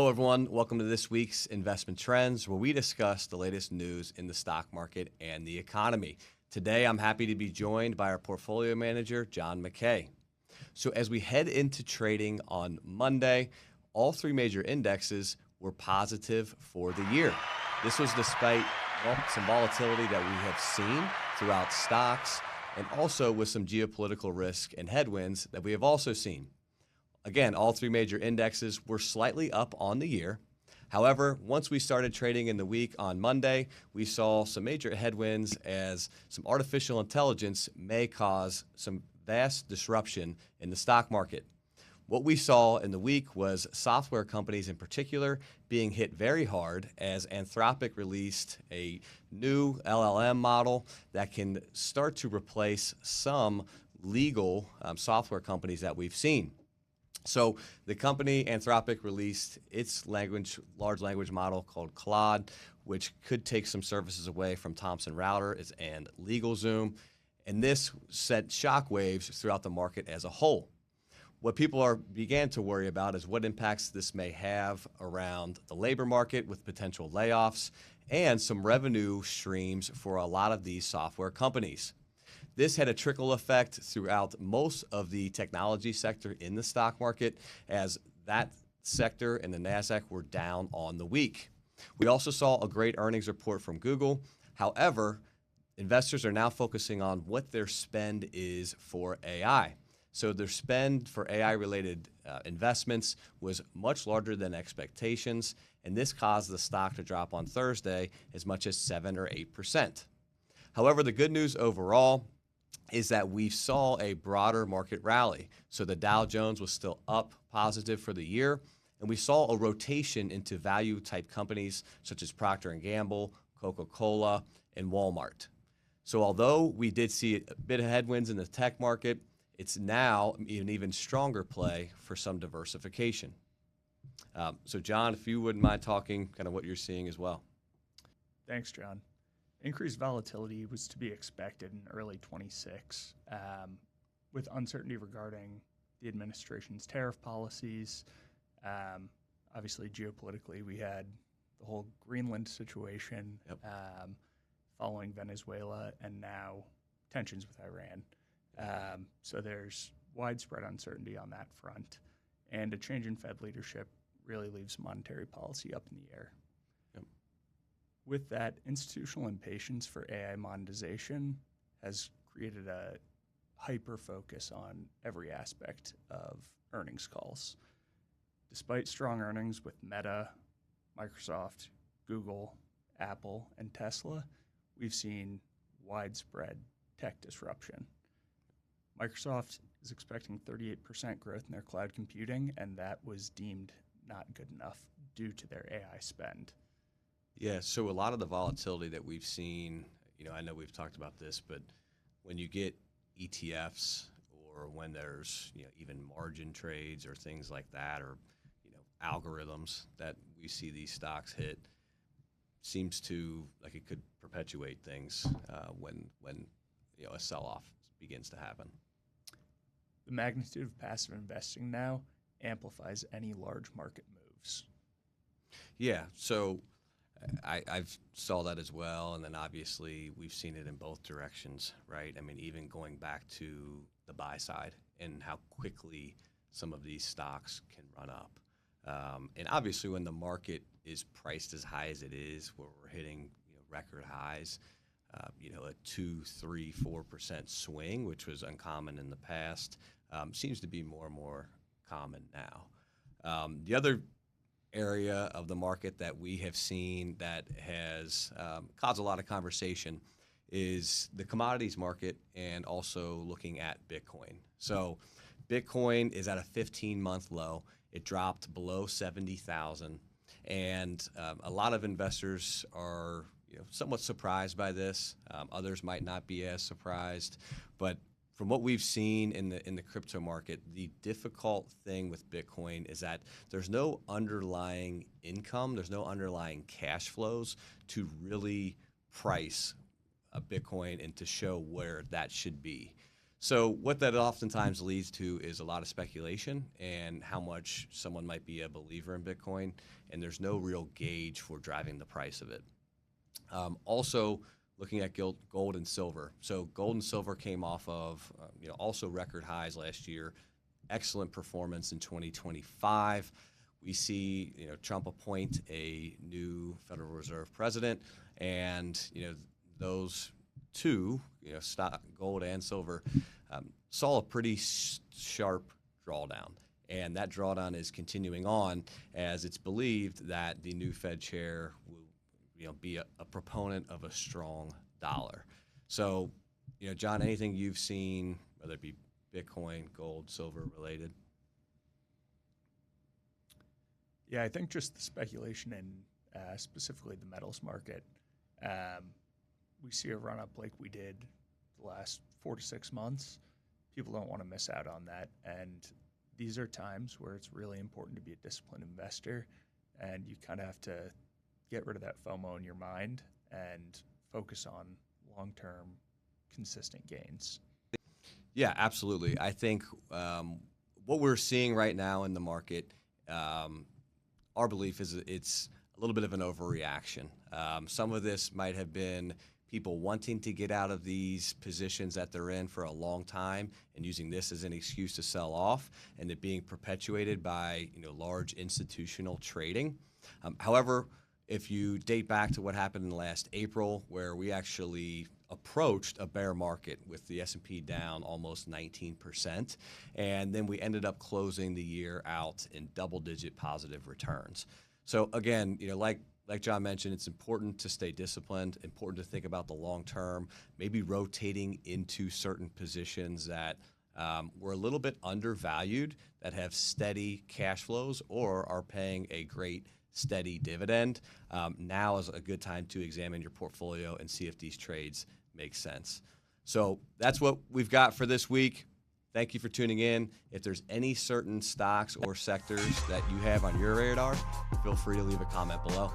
Hello, everyone. Welcome to this week's Investment Trends, where we discuss the latest news in the stock market and the economy. Today, I'm happy to be joined by our portfolio manager, John McKay. So as we head into trading on Monday, all three major indexes were positive for the year. This was despite some volatility that we have seen throughout stocks and also with some geopolitical risk and headwinds that we have also seen. Again, all three major indexes were slightly up on the year. However, once we started trading in the week on Monday, we saw some major headwinds as some artificial intelligence may cause some vast disruption in the stock market. What we saw in the week was software companies in particular being hit very hard as Anthropic released a new LLM model that can start to replace some legal software companies that we've seen. So the company Anthropic released its large language model called Claude, which could take some services away from Thomson Reuters and LegalZoom. And this sent shockwaves throughout the market as a whole. What people began to worry about is what impacts this may have around the labor market with potential layoffs and some revenue streams for a lot of these software companies. This had a trickle effect throughout most of the technology sector in the stock market as that sector and the NASDAQ were down on the week. We also saw a great earnings report from Google. However, investors are now focusing on what their spend is for AI. So their spend for AI-related investments was much larger than expectations, and this caused the stock to drop on Thursday as much as 7 or 8%. However, the good news overall is that we saw a broader market rally. So the Dow Jones was still up positive for the year, and we saw a rotation into value-type companies such as Procter & Gamble, Coca-Cola, and Walmart. So although we did see a bit of headwinds in the tech market, it's now an even stronger play for some diversification. So John, if you wouldn't mind talking kind of what you're seeing as well. Thanks, John. Increased volatility was to be expected in early 26, with uncertainty regarding the administration's tariff policies. Obviously, geopolitically, we had the whole Greenland situation following Venezuela, and now tensions with Iran. So there's widespread uncertainty on that front, and a change in Fed leadership really leaves monetary policy up in the air. With that, institutional impatience for AI monetization has created a hyper-focus on every aspect of earnings calls. Despite strong earnings with Meta, Microsoft, Google, Apple, and Tesla, we've seen widespread tech disruption. Microsoft is expecting 38% growth in their cloud computing, and that was deemed not good enough due to their AI spend. Yeah, so a lot of the volatility that we've seen, I know we've talked about this, but when you get ETFs or when there's, even margin trades or things like that, or, algorithms that we see these stocks hit, seems to like it could perpetuate things when a sell-off begins to happen. The magnitude of passive investing now amplifies any large market moves. Yeah, so I've saw that as well, and then obviously we've seen it in both directions, right? I mean, even going back to the buy side and how quickly some of these stocks can run up. And obviously when the market is priced as high as it is, where we're hitting record highs, a 2, 3, 4% swing, which was uncommon in the past, seems to be more and more common now. The other area of the market that we have seen that has caused a lot of conversation is the commodities market and also looking at Bitcoin. So Bitcoin is at a 15-month low. It dropped below 70,000, and a lot of investors are somewhat surprised by this. Others might not be as surprised, but from what we've seen in the crypto market, the difficult thing with Bitcoin is that there's no underlying income, there's no underlying cash flows to really price a Bitcoin and to show where that should be. So what that oftentimes leads to is a lot of speculation and how much someone might be a believer in Bitcoin, and there's no real gauge for driving the price of it. Also, looking at gold and silver. So gold and silver came off of also record highs last year. Excellent performance in 2025. We see Trump appoint a new Federal Reserve president, and those two, stock, gold and silver, saw a pretty sharp drawdown. And that drawdown is continuing on as it's believed that the new Fed chair will be a proponent of a strong dollar. So, John, anything you've seen, whether it be Bitcoin, gold, silver related? Yeah, I think just the speculation in specifically the metals market. We see a run up like we did the last 4 to 6 months. People don't want to miss out on that. And these are times where it's really important to be a disciplined investor. And you kind of have to get rid of that FOMO in your mind and focus on long-term consistent gains. Yeah, absolutely. I think what we're seeing right now in the market, our belief is it's a little bit of an overreaction. Some of this might have been people wanting to get out of these positions that they're in for a long time and using this as an excuse to sell off, and it being perpetuated by large institutional trading. However, if you date back to what happened in last April, where we actually approached a bear market with the S&P down almost 19%, and then we ended up closing the year out in double-digit positive returns. So again, like John mentioned, it's important to stay disciplined, important to think about the long term, maybe rotating into certain positions that were a little bit undervalued, that have steady cash flows or are paying a great steady dividend. Now is a good time to examine your portfolio and see if these trades make sense. So that's what we've got for this week. Thank you for tuning in. If there's any certain stocks or sectors that you have on your radar, feel free to leave a comment below.